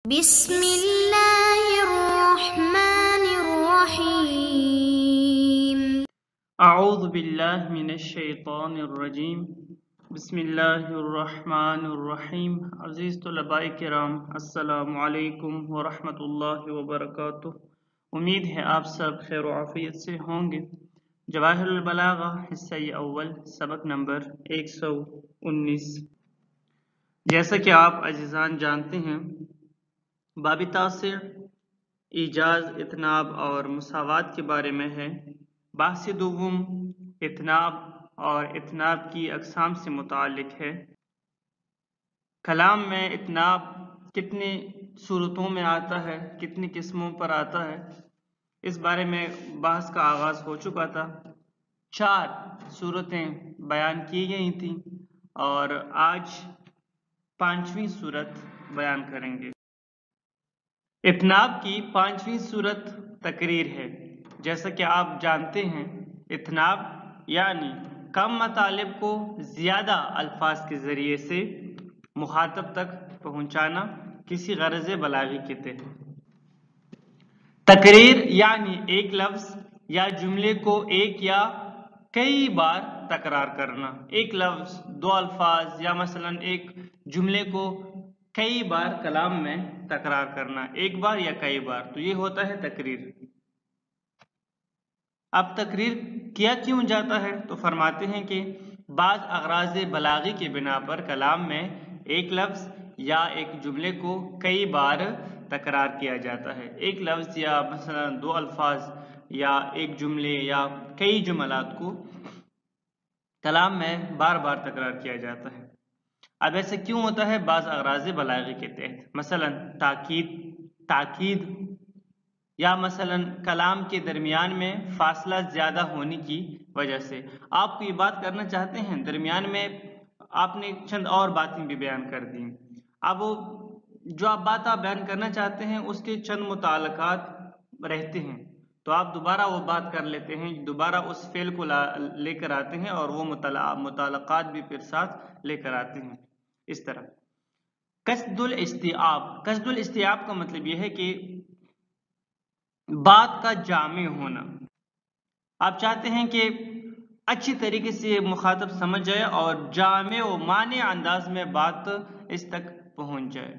بسم اللہ الرحمن الرحیم۔ اعوذ باللہ من الشیطان الرجیم، بسم اللہ الرحمن الرحیم۔ عزیز طلباء کرام، السلام علیکم ورحمۃ اللہ وبرکاتہ۔ امید ہے آپ سب خیر و عافیت سے ہوں گے۔ جواہر البلاغہ حصہ اول سبق نمبر 119۔ جیسا کہ آپ عزیزان جانتے ہیں، باب تاسع ایجاز، اتناب اور مساوات کے بارے میں ہے۔ بحث دوم اتناب اور اتناب کی اقسام سے متعلق ہے۔ کلام میں اتناب کتنی صورتوں میں آتا ہے، کتنی قسموں پر آتا ہے، اس بارے میں بحث کا آغاز ہو چکا تھا۔ 4 صورتیں بیان کی گئی تھیں اور آج 5ویں صورت بیان کریں گے۔ اتناب کی 5ویں صورت تقریر ہے۔ جیسا کہ آپ جانتے ہیں، اتناب یعنی کم مطالب کو زیادہ الفاظ کے ذریعے سے مخاطب تک پہنچانا کسی غرض بلاغی کے تحت۔ تقریر یعنی ایک لفظ یا جملے کو ایک یا کئی بار تکرار کرنا۔ ایک لفظ، 2 الفاظ یا مثلا ایک جملے کو کئی بار کلام میں تکرار کرنا، ایک بار یا کئی بار، تو یہ ہوتا ہے تقریر۔ اب تقریر کیا کیوں جاتا ہے؟ تو فرماتے ہیں کہ بعض اغراض بلاغی کے بنا پر کلام میں ایک لفظ یا ایک جملے کو کئی بار تکرار کیا جاتا ہے۔ ایک لفظ یا مثلا 2 الفاظ یا ایک جملے یا کئی جملات کو کلام میں بار بار تکرار کیا جاتا ہے۔ اب ایسا کیوں ہوتا ہے؟ بعض اغراض بلاغی کے تحت، مثلا تاکید یا مثلا کلام کے درمیان میں فاصلہ زیادہ ہونے کی وجہ سے۔ آپ کو یہ بات کرنا چاہتے ہیں، درمیان میں آپ نے چند اور باتیں بھی بیان کر دی، اب جو آپ بات بیان کرنا چاہتے ہیں اس کے چند متعلقات رہتے ہیں، تو آپ دوبارہ وہ بات کر لیتے ہیں، دوبارہ اس فعل کو لے کر آتے ہیں اور وہ متعلقات بھی پھر ساتھ لے کر آتے ہیں۔ اس طرح قصد الاستیعاب، قصد الاستیعاب کا مطلب یہ ہے کہ بات کا جامع ہونا۔ آپ چاہتے ہیں کہ اچھی طریقے سے مخاطب سمجھ جائے اور جامع و مانع انداز میں بات اس تک پہنچ جائے۔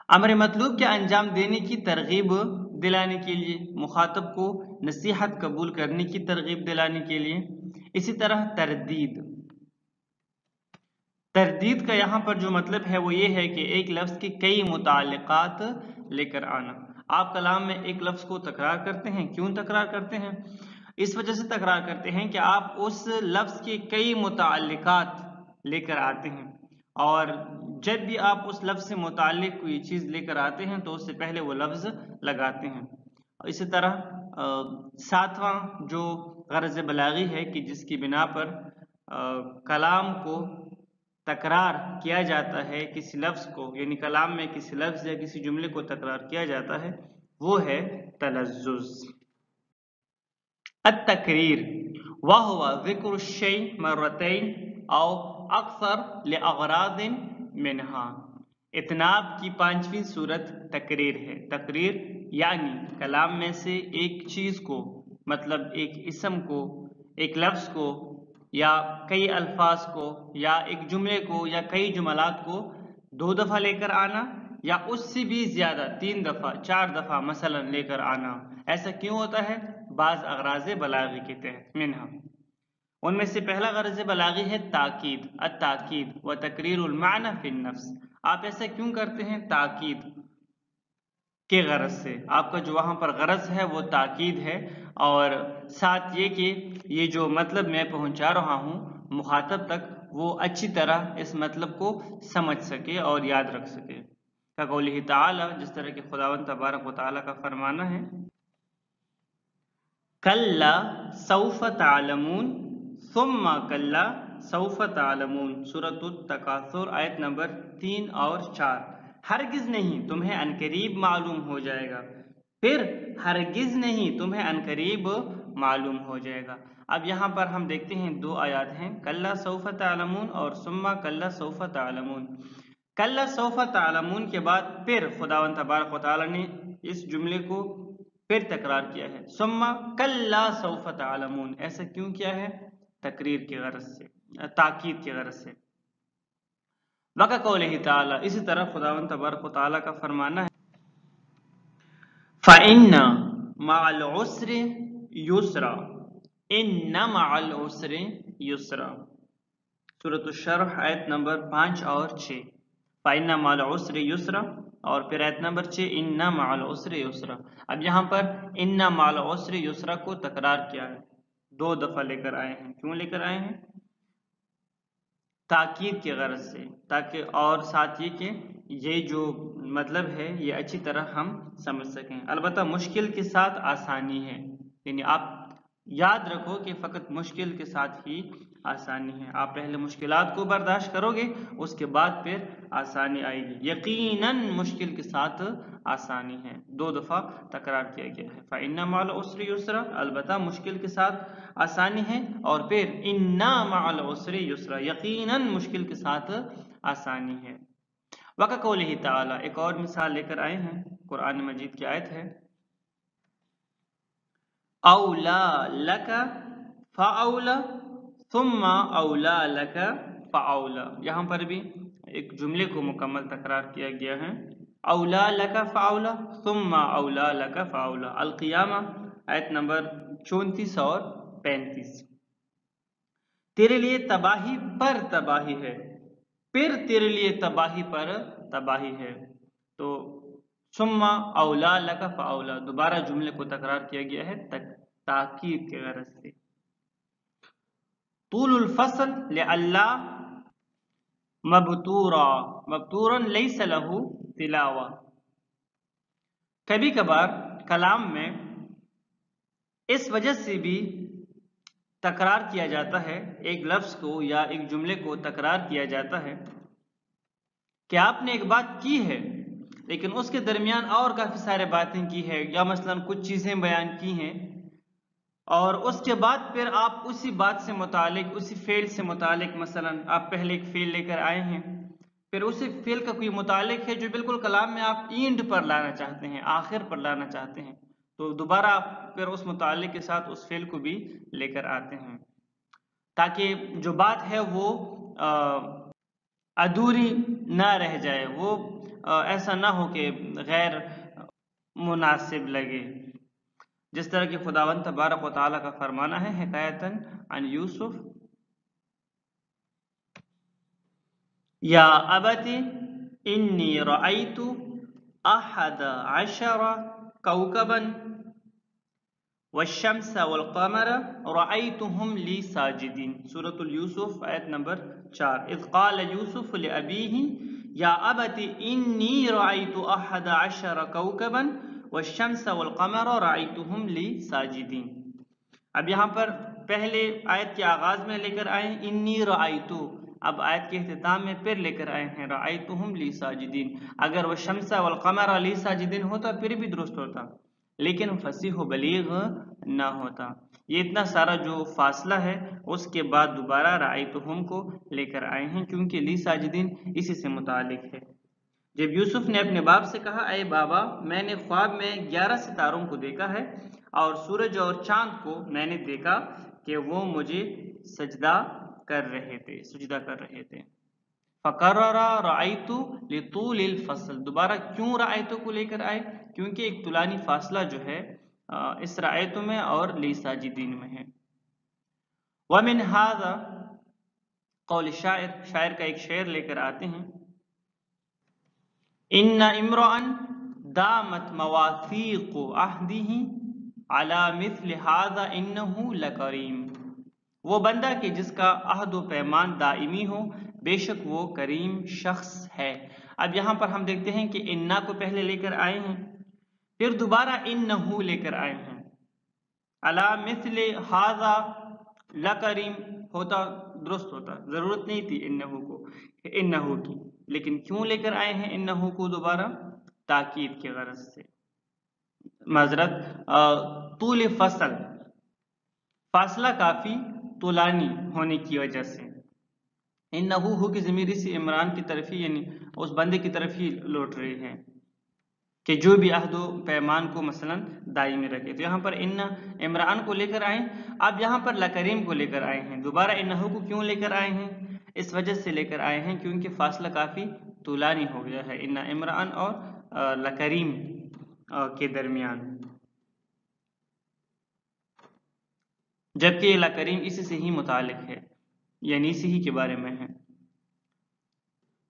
امر مطلوب کے انجام دینے کی ترغیب دلانے کے لیے، مخاطب کو نصیحت قبول کرنے کی ترغیب دلانے کے لیے۔ اسی طرح تردید کا یہاں پر جو مطلب ہے وہ یہ ہے کہ ایک لفظ کے کئی متعلقات لے کر آنا۔ آپ کلام میں ایک لفظ کو تکرار کرتے ہیں، کیوں تکرار کرتے ہیں؟ اس وجہ سے تکرار کرتے ہیں کہ آپ اس لفظ کے کئی متعلقات لے کر آتے ہیں، اور جب بھی آپ اس لفظ سے متعلق کوئی چیز لے کر آتے ہیں تو اس سے پہلے وہ لفظ لگاتے ہیں۔ اسی طرح 7واں جو غرض بلاغی ہے کہ جس کی بنا پر کلام کو تکرار کیا جاتا ہے، کسی لفظ کو، یعنی کلام میں کسی لفظ یا کسی جملے کو تکرار کیا جاتا ہے، وہ ہے تلزز۔ التقریر وهو ذکر الشیء مرتين او اکثر لاغراض منها۔ اتناب کی 5ویں صورت تقریر ہے۔ تقریر یعنی کلام میں سے ایک چیز کو، مطلب ایک اسم کو، ایک لفظ کو یا کئی الفاظ کو یا ایک جملے کو یا کئی جملات کو 2 دفعہ لے کر آنا یا اس سے بھی زیادہ 3 دفعہ 4 دفعہ مثلا لے کر آنا۔ ایسا کیوں ہوتا ہے؟ بعض اغراض بلاغی کے تحت۔ منہا، ان میں سے پہلا غرض بلاغی ہے تاکید، التاکید و تقریر المعنی فی النفس۔ آپ ایسا کیوں کرتے ہیں؟ تاکید کے غرض سے، آپ کا جو وہاں پر غرض ہے وہ تاکید ہے، اور ساتھ یہ کہ یہ جو مطلب میں پہنچا رہا ہوں مخاطب تک، وہ اچھی طرح اس مطلب کو سمجھ سکے اور یاد رکھ سکے۔ کا قولہ تعالی، جس طرح کہ خداوند تبارک و تعالی کا فرمانا ہے، کلا سوف تعلمون ثم کلا سوف تعلمون، سورۃ التکاثر آیت نمبر 3 اور 4۔ ہرگز نہیں، تمہیں عنقریب معلوم ہو جائے گا، پھر ہرگز نہیں، تمہیں عنقریب معلوم ہو جائے گا۔ اب یہاں پر ہم دیکھتے ہیں 2 آیات ہیں، کلا سوف تعلمون اور ثم کلا سوف تعلمون۔ کلا سوف تعلمون کے بعد پھر خداوند تبارک و تعالی نے اس جملے کو پھر تکرار کیا ہے. ثم کلا سوف تعلمون، ایسا کیوں کیا ہے؟ تقریر کی غرض سے، تاکید کی غرض سے. وَقَقَوْلِهِ تعالی، اسی طرح خداوند تبارک و تعالی کا فرمانا ہے فَإِنَّ مَعَ الْعُسْرِ يُسْرًا، إِنَّ مَعَ الْعُسْرِ يُسْرًا، سورۃ الشرح آیت نمبر 5 اور 6. فَإِنَّ مَعَ الْعُسْرِ يُسْرًا، اور پھر آیت نمبر 6 إِنَّ مَعَ الْعُسْرِ يُسْرًا. اب یہاں پر إِنَّ مَعَ الْعُسْرِ يُسْرًا کو تکرار کیا ہے، 2 دفعہ لے کر آئے ہیں. کیوں لے کر آئے ہیں؟ تاکید کی غرض سے، تاکہ اور ساتھ یہ کہ یہ جو مطلب ہے یہ اچھی طرح ہم سمجھ سکیں. البتہ مشکل کے ساتھ آسانی ہے، یعنی آپ یاد رکھو کہ فقط مشکل کے ساتھ ہی آسانی ہے. آپ پہلے مشکلات کو برداشت کرو گے، اس کے بعد پھر آسانی آئے گی. یقیناً مشکل کے ساتھ آسانی ہے، 2 دفعہ تکرار کیا گیا ہے. فَإِنَّ مَعَ الْعُسْرِ يُسْرًا، البتہ مشکل کے ساتھ آسانی ہے. اور پھر إِنَّ مَعَ الْعُسْرِ يُسْرًا، یقیناً مشکل کے ساتھ آسانی ہے. وَقَقَوْلِهِ تعالی، ایک اور مثال لے کر آئے ہیں، قرآن مجید کی آیت ہے أَوْلَى لَكَ فَأَوْلَى ثُمَّ أَوْلَى لَكَ فَأَوْلَى. یہاں پر بھی ایک جملے کو مکمل تکرار کیا گیا ہے. أَوْلَى لَكَ فَأَوْلَى ثُمَّ أَوْلَى لَكَ فَأَوْلَى، القیامہ آیت نمبر 34 اور 35. تیرے لیے تباہی پر تباہی ہے، پھر تیرے لیے تباہی پر تباہی ہے. تو ثم اولا لک فاولا، دوبارہ جملے کو تکرار کیا گیا ہے تاکید کے غرض سے. طول الفصل لئلا مبتورا لیس له تلاوہ. کبھی کبھار کلام میں اس وجہ سے بھی تکرار کیا جاتا ہے، ایک لفظ کو یا ایک جملے کو تکرار کیا جاتا ہے کہ آپ نے ایک بات کی ہے لیکن اس کے درمیان اور کافی سارے باتیں کی ہے، یا مثلا کچھ چیزیں بیان کی ہیں اور اس کے بعد پھر آپ اسی بات سے متعلق، اسی فعل سے متعلق، مثلا آپ پہلے ایک فعل لے کر آئے ہیں، پھر اسی فعل کا کوئی متعلق ہے جو بالکل کلام میں آپ اینڈ پر لانا چاہتے ہیں، آخر پر لانا چاہتے ہیں، تو دوبارہ آپ پھر اس متعلق کے ساتھ اس فعل کو بھی لے کر آتے ہیں تاکہ جو بات ہے وہ ادھوری نہ رہ جائے، وہ ایسا نہ ہو کہ غیر مناسب لگے. جس طرح کہ خداوند تبارک و تعالیٰ کا فرمانا ہے حکایتاً عن یوسف یا ابت انی رأیت 11 کوکبا والشمس والقمر رأیتهم لی ساجدین، سورۃ اليوسف آیت نمبر 4. اذ قال یوسف لأبیہ یا ابت انی رأیت 11 کوکبا والشمس والقمر رأیتهم لی ساجدین. اب یہاں پر پہلے آیت کے آغاز میں لے کر آئے انی رأیتو، اب آیت کے اختتام میں پھر لے کر آئے ہیں رأیتهم لی ساجدین. اگر والشمس والقمر لی ساجدین ہوتا پھر بھی درست ہوتا، لیکن فصیح و بلیغ نہ ہوتا. یہ اتنا سارا جو فاصلہ ہے اس کے بعد دوبارہ رأیتہم کو لے کر آئے ہیں کیونکہ لی ساجدین اسی سے متعلق ہے. جب یوسف نے اپنے باپ سے کہا اے بابا، میں نے خواب میں 11 ستاروں کو دیکھا ہے اور سورج اور چاند کو میں نے دیکھا کہ وہ مجھے سجدہ کر رہے تھے. فقرر رأیت لطول الفصل، دوبارہ کیوں رأیتو کو لے کر آئے؟ کیونکہ ایک طولانی فاصلہ جو ہے اس رأیتو میں اور لی ساجدین میں ہے. ومن هذا قول شاعر کا ایک شعر لے کر آتے ہیں ان امرؤا دامت مواثیق عہدہ علی مثل هذا انہ لکریم، وہ بندہ کہ جس کا عہد و پیمان دائمی ہو بے شک وہ کریم شخص ہے. اب یہاں پر ہم دیکھتے ہیں کہ انا کو پہلے لے کر آئے ہیں، پھر دوبارہ انہو لے کر آئے ہیں. علی مثل ھذا لکریم ہوتا درست ہوتا، ضرورت نہیں تھی انہو کو، انہو کی، لیکن کیوں لے کر آئے ہیں انہو کو دوبارہ؟ تاکید کی غرض سے. معذرت، طول فصل، فاصلہ کافی طولانی ہونے کی وجہ سے. انہو ہو کی ضمیر اسی عمران کی طرف ہی، یعنی اس بندے کی طرف ہی لوٹ رہے ہیں کہ جو بھی عہد و پیمان کو مثلا دائمی رکھے. تو یہاں پر ان عمران کو لے کر آئے. اب یہاں پر لکریم کو لے کر آئے ہیں. دوبارہ انہو کو کیوں لے کر آئے ہیں؟ اس وجہ سے لے کر آئے ہیں کیونکہ فاصلہ کافی طولانی ہو گیا ہے ان عمران اور لکریم کے درمیان، جبکہ یہ لکریم اسی سے ہی متعلق ہے، یعنی اسی ہی کے بارے میں ہے.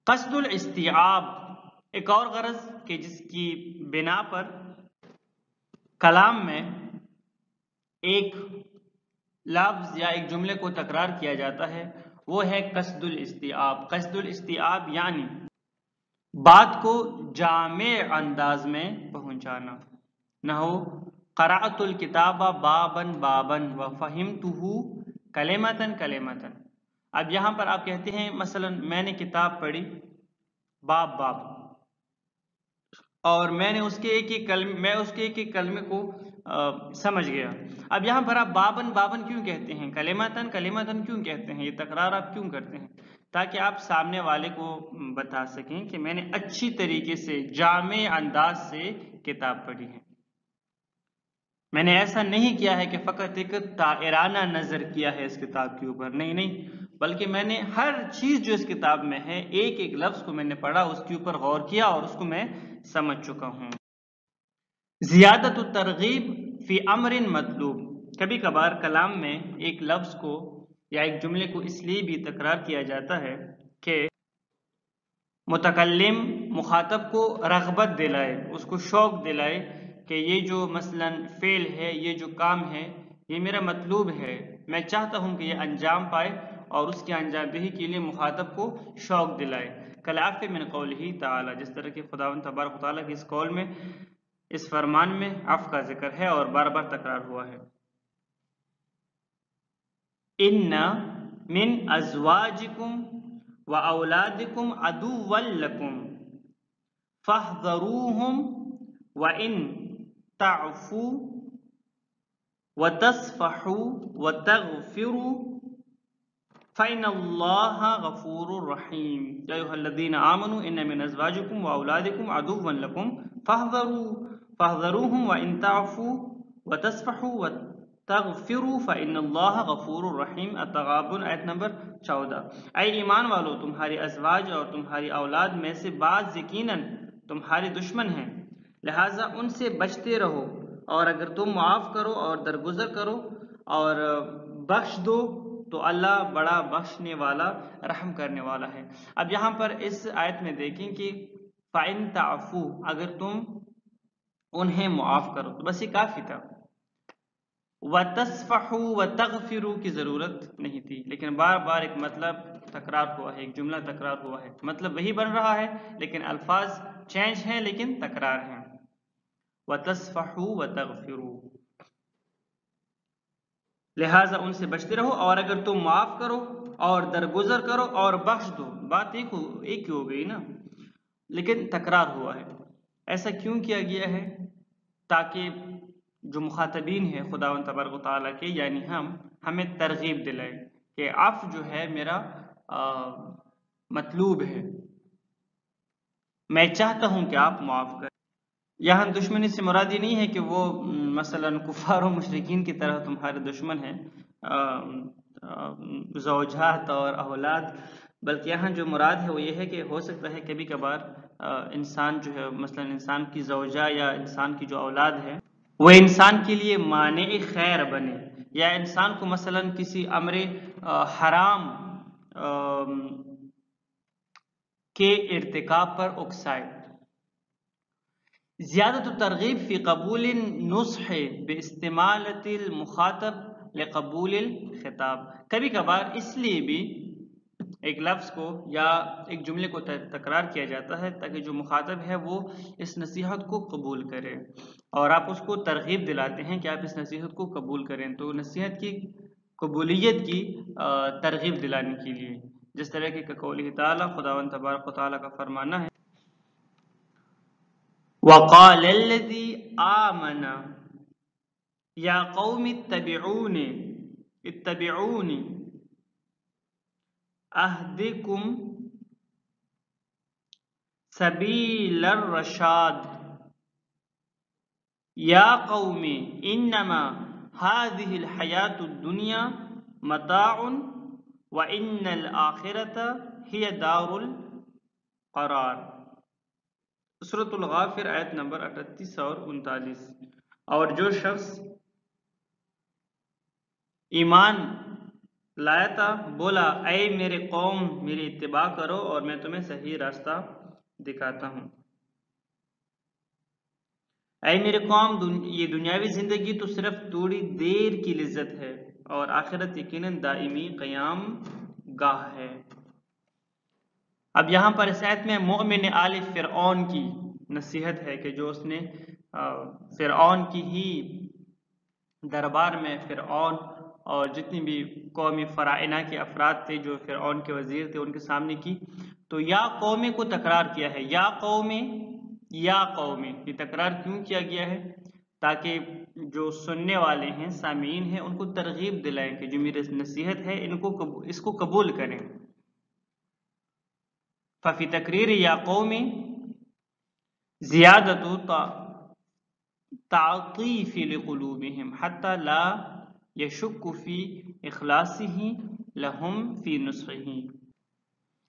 قصد الاستیعاب ایک اور غرض کہ جس کی بنا پر کلام میں ایک لفظ یا ایک جملے کو تکرار کیا جاتا ہے وہ ہے قصد الاستیعاب. قصد الاستیعاب یعنی بات کو جامع انداز میں پہنچانا. نحو قرأت الکتاب بابا بابا وفہمتہ کلمۃ کلمۃ. اب یہاں پر آپ کہتے ہیں مثلا میں نے کتاب پڑھی باب باب، اور میں نے اس کے ایک ایک کلمے کو سمجھ گیا. اب یہاں پر آپ بابن بابن کیوں کہتے ہیں، کلمتن کلمتن کیوں کہتے ہیں، یہ تکرار آپ کیوں کرتے ہیں؟ تاکہ آپ سامنے والے کو بتا سکیں کہ میں نے اچھی طریقے سے جامع انداز سے کتاب پڑھی ہے. میں نے ایسا نہیں کیا ہے کہ فقط ایک طائرانہ نظر کیا ہے اس کتاب کے اوپر، نہیں، بلکہ میں نے ہر چیز جو اس کتاب میں ہے ایک ایک لفظ کو میں نے پڑھا، اس کے اوپر غور کیا اور اس کو میں سمجھ چکا ہوں. زیادت الترغیب فی امر مطلوب. کبھی کبھار کلام میں ایک لفظ کو یا ایک جملے کو اس لیے بھی تکرار کیا جاتا ہے کہ متکلم مخاطب کو رغبت دلائے، اس کو شوق دلائے کہ یہ جو مثلا فعل ہے، یہ جو کام ہے، یہ میرا مطلوب ہے، میں چاہتا ہوں کہ یہ انجام پائے، اور اس کی انجام دہی کے لیے مخاطب کو شوق دلائے. کلعف من قولہ تعالی، جس طرح کہ خداوند تبارک و تعالیٰ کی اس قول میں، اس فرمان میں عفو کا ذکر ہے اور بار بار تکرار ہوا ہے. ان من ازواجکم واولادکم عدوا لکم فاحذروہم وان تعفوا وتصفحوا وتغفروا فإن الله غفور رحيم. يا أيها الذين آمنوا إن من أزواجكم وأولادكم عدوا لكم فاحذروهم وإن تعفوا وتصفحوا وتغفروا فإن الله غفور رحيم. التغابن آیت نمبر 14. اے ایمان والو، تمہاری ازواج اور تمہاری اولاد میں سے بعض یقیناً تمہارے دشمن ہیں، لہٰذا ان سے بچتے رہو، اور اگر تم معاف کرو اور درگزر کرو اور بخش دو تو اللہ بڑا بخشنے والا رحم کرنے والا ہے. اب یہاں پر اس آیت میں دیکھیں کہ فَإِن تَعْفُوا، اگر تم انہیں معاف کرو تو بس یہ کافی تھا. وَتَصْفَحُوا وَتَغْفِرُوا کی ضرورت نہیں تھی، لیکن بار بار ایک مطلب تکرار ہوا ہے، ایک جملہ تکرار ہوا ہے، مطلب وہی بن رہا ہے لیکن الفاظ چینج ہیں لیکن تکرار ہیں. وَتَصْفَحُوا وَتَغْفِرُوا، لہٰذا ان سے بچتے رہو، اور اگر تم معاف کرو اور درگزر کرو اور بخش دو. بات ایک ہی ہو گئی نا، لیکن تکرار ہوا ہے. ایسا کیوں کیا گیا ہے؟ تاکہ جو مخاطبین ہیں خداوند تبارک و تعالیٰ کے، یعنی ہمیں ترغیب دلائے کہ عفو جو ہے میرا مطلوب ہے، میں چاہتا ہوں کہ آپ معاف کریں. یہاں دشمنی سے مراد یہ نہیں ہے کہ وہ مثلا کفار و مشرکین کی طرح تمہارے دشمن ہیں، زوجات اور اولاد، بلکہ یہاں جو مراد ہے وہ یہ ہے کہ ہو سکتا ہے کبھی کبھار انسان جو ہے، مثلا انسان کی زوجہ یا انسان کی جو اولاد ہے وہ انسان کے لیے مانع خیر بنے، یا انسان کو مثلا کسی امر حرام کے ارتکاب پر اکسائے. زیادت الترغیب فی قبول النصح باستمالۃ المخاطب لقبول الخطاب. کبھی کبھار اس لیے بھی ایک لفظ کو یا ایک جملے کو تکرار کیا جاتا ہے تاکہ جو مخاطب ہے وہ اس نصیحت کو قبول کرے، اور آپ اس کو ترغیب دلاتے ہیں کہ آپ اس نصیحت کو قبول کریں. تو نصیحت کی قبولیت کی ترغیب دلانے کے لیے، جس طرح کہ قولہ تعالیٰ، خداوند تبارک و تعالیٰ کا فرمانا ہے وَقَالَ الَّذِي آمَنَ يَا قَوْمِ اتَّبِعُونِ أَهْدِكُمْ سبیل الرشاد یا قوم انما هذه الحیات الدنیا متاع وان الآخرۃ ہی دار القرار۔ سورۃ الغافر آیت نمبر 38 اور 39۔ اور جو شخص ایمان لایا تھا بولا اے میرے قوم میری اتباع کرو اور میں تمہیں صحیح راستہ دکھاتا ہوں۔ اے میرے قوم یہ دنیاوی زندگی تو صرف تھوڑی دیر کی لذت ہے اور آخرت یقیناً دائمی قیام گاہ ہے۔ اب یہاں پر اس آیت میں مومن آل فرعون کی نصیحت ہے کہ جو اس نے فرعون کی ہی دربار میں فرعون اور جتنی بھی قومی فرعونہ کے افراد تھے جو فرعون کے وزیر تھے ان کے سامنے کی، تو یا قوم کو تکرار کیا ہے، یا قوم یہ تکرار کیوں کیا گیا ہے؟ تاکہ جو سننے والے ہیں سامعین ہیں ان کو ترغیب دلائیں کہ جو میری نصیحت ہے اس کو قبول کریں۔ ففی تقریر یا قوم زیادت تعطیف لقلوبہم حتی لا یشک فی اخلاصہ لہم فی نصحہ۔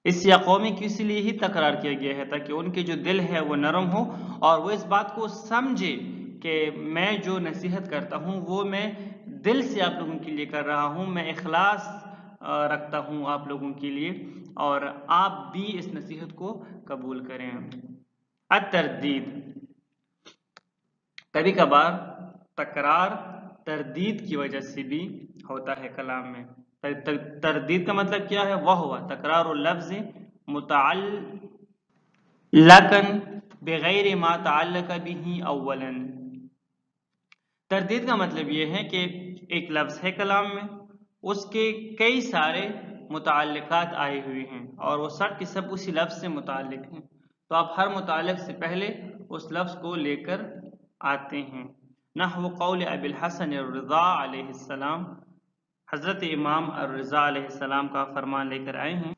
اس یا قومی کی اسی لیے ہی تکرار کیا گیا ہے تاکہ ان کے جو دل ہے وہ نرم ہو اور وہ اس بات کو سمجھے کہ میں جو نصیحت کرتا ہوں وہ میں دل سے آپ لوگوں کے لیے کر رہا ہوں، میں اخلاص رکھتا ہوں آپ لوگوں کے لیے اور آپ بھی اس نصیحت کو قبول کریں۔ التردید، کبھی کبھار تکرار تردید کی وجہ سے بھی ہوتا ہے کلام میں۔ تردید کا مطلب کیا ہے؟ وہ ہوا تکرار اللفظ متعلقا بغیر ما تعلق به اولا۔ تردید کا مطلب یہ ہے کہ ایک لفظ ہے کلام میں، اس کے کئی سارے متعلقات آئے ہوئے ہیں اور وہ سب کے سب اسی لفظ سے متعلق ہیں، تو آپ ہر متعلق سے پہلے اس لفظ کو لے کر آتے ہیں۔ نحو قول ابی الحسن الرضا علیہ السلام، حضرت امام الرضا علیہ السلام کا فرمان لے کر آئے ہیں،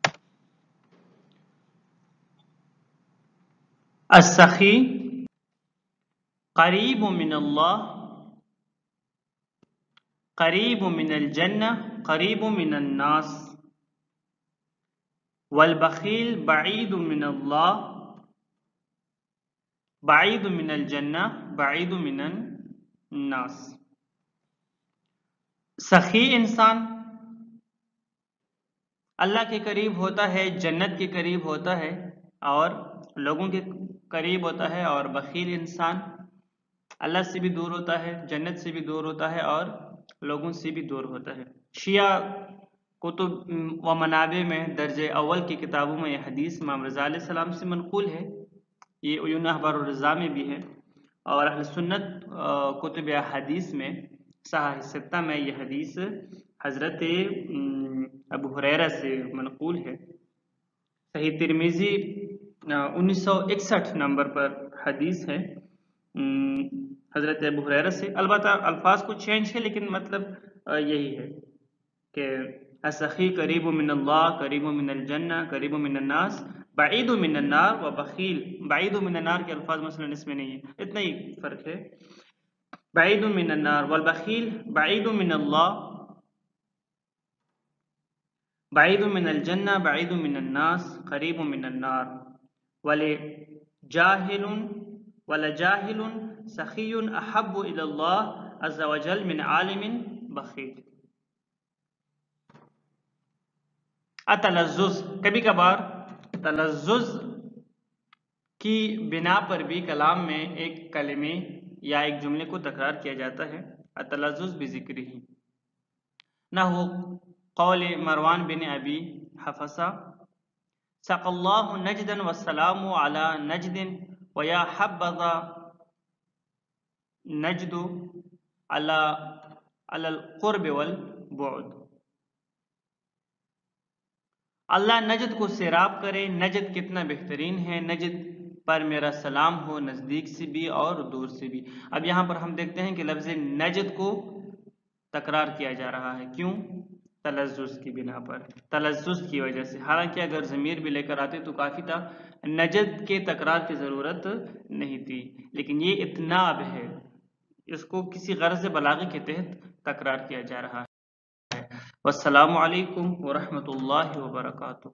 السخی قریب من اللہ قریب من الجنہ قریب من الناس والبخیل بعید من اللہ بعید من الجنہ بعید من الناس۔ سخی انسان اللہ کے قریب ہوتا ہے، جنت کے قریب ہوتا ہے اور لوگوں کے قریب ہوتا ہے، اور بخیل انسان اللہ سے بھی دور ہوتا ہے، جنت سے بھی دور ہوتا ہے اور لوگوں سے بھی دور ہوتا ہے۔ شیعہ کتب و منابع میں درجہ اول کی کتابوں میں یہ حدیث امام رضا علیہ السلام سے منقول ہے، یہ عیون احبار الرضا میں بھی ہے، اور اہل سنت کتب حدیث میں صحاح ستہ میں یہ حدیث حضرت ابو ہریرہ سے منقول ہے۔ صحیح ترمذی 1961 نمبر پر حدیث ہے حضرت ابو ہریرہ سے، البتہ الفاظ کو چینج ہے لیکن مطلب یہی ہے کہ السخی قریب من اللہ قریب من الجنہ قریب من الناس بعید من النار و بخیل بعید من النار کے الفاظ مثلا اس میں نہیں ہے، اتنا ہی فرق ہے۔ بعید من النار والبخیل بعید من اللہ بعید من الجنہ بعید من الناس قریب من النار ولجاہل سخی احب الی اللہ عز وجل من عالم بخیل۔ التلذذ، کبھی کبھار تلذذ کی بنا پر بھی کلام میں ایک کلمے یا ایک جملے کو تکرار کیا جاتا ہے، التلذذ بذکرہ، نحو قول مروان بن ابی حفصہ سق اللہ نجدا والسلام علی نجد ویا حبذا نجد علی القرب والبعد۔ اللہ نجد کو سیراب کرے، نجد کتنا بہترین ہے، نجد پر میرا سلام ہو نزدیک سے بھی اور دور سے بھی۔ اب یہاں پر ہم دیکھتے ہیں کہ لفظ نجد کو تکرار کیا جا رہا ہے، کیوں؟ تلزز کی بنا پر، تلزز کی وجہ سے، حالانکہ اگر ضمیر بھی لے کر آتے تو کافی تھا، نجد کے تکرار کی ضرورت نہیں تھی، لیکن یہ اتناب ہے، اس کو کسی غرض بلاغی کے تحت تکرار کیا جا رہا ہے۔ والسلام علیکم ورحمۃ اللہ وبرکاتہ۔